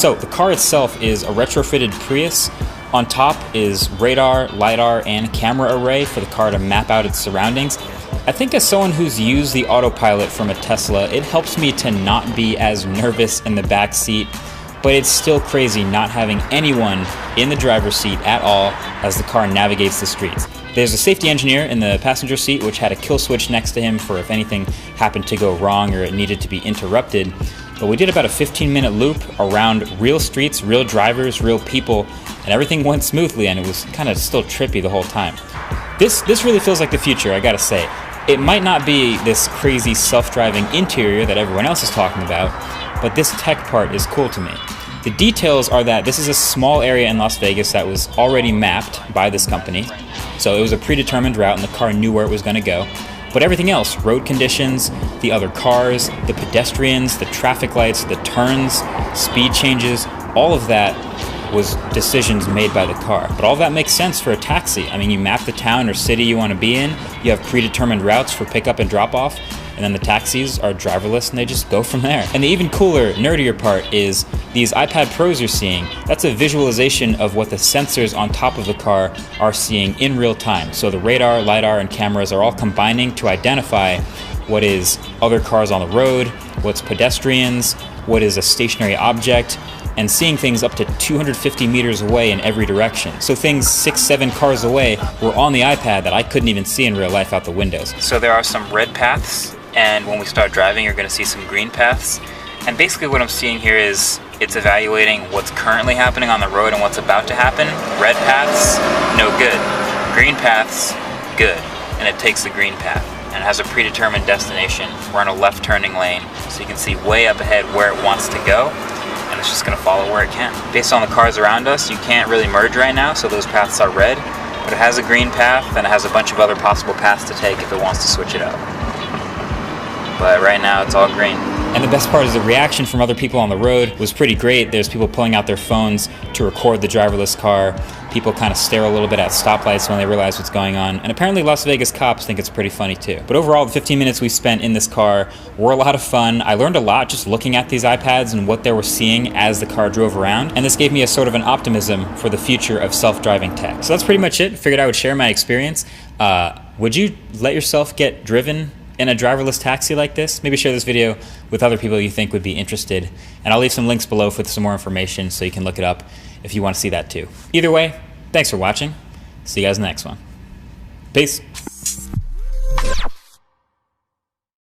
So the car itself is a retrofitted Prius. On top is radar, LiDAR, and camera array for the car to map out its surroundings. I think as someone who's used the autopilot from a Tesla, it helps me to not be as nervous in the back seat, but it's still crazy not having anyone in the driver's seat at all as the car navigates the streets. There's a safety engineer in the passenger seat which had a kill switch next to him for if anything happened to go wrong or it needed to be interrupted. But we did about a 15-minute loop around real streets, real drivers, real people, and everything went smoothly, and it was kind of still trippy the whole time. This really feels like the future, I gotta say. It might not be this crazy self-driving interior that everyone else is talking about, but this tech part is cool to me. The details are that this is a small area in Las Vegas that was already mapped by this company, so it was a predetermined route and the car knew where it was going to go. But everything else, road conditions, the other cars, the pedestrians, the traffic lights, the turns, speed changes, all of that was decisions made by the car. But all of that makes sense for a taxi. I mean, you map the town or city you want to be in, you have predetermined routes for pickup and drop off, and then the taxis are driverless and they just go from there. And the even cooler, nerdier part is these iPad Pros you're seeing, that's a visualization of what the sensors on top of the car are seeing in real time. So the radar, LiDAR, and cameras are all combining to identify what is other cars on the road, what's pedestrians, what is a stationary object, and seeing things up to 250 meters away in every direction. So things 6-7 cars away were on the iPad that I couldn't even see in real life out the windows. So there are some red paths, and when we start driving you're going to see some green paths. And basically what I'm seeing here is it's evaluating what's currently happening on the road and what's about to happen. Red paths, no good. Green paths, good. And it takes the green path and has a predetermined destination. We're in a left turning lane, so you can see way up ahead where it wants to go, and it's just going to follow where it can. Based on the cars around us, you can't really merge right now, so those paths are red, but it has a green path and it has a bunch of other possible paths to take if it wants to switch it up. But right now it's all green. And the best part is the reaction from other people on the road was pretty great. There's people pulling out their phones to record the driverless car. People kind of stare a little bit at stoplights when they realize what's going on. And apparently Las Vegas cops think it's pretty funny too. But overall, the 15 minutes we spent in this car were a lot of fun. I learned a lot just looking at these iPads and what they were seeing as the car drove around. And this gave me a sort of an optimism for the future of self-driving tech. So that's pretty much it. Figured I would share my experience. Would you let yourself get driven in a driverless taxi like this? Maybe share this video with other people you think would be interested. And I'll leave some links below for some more information so you can look it up if you want to see that too. Either way, thanks for watching. See you guys in the next one. Peace.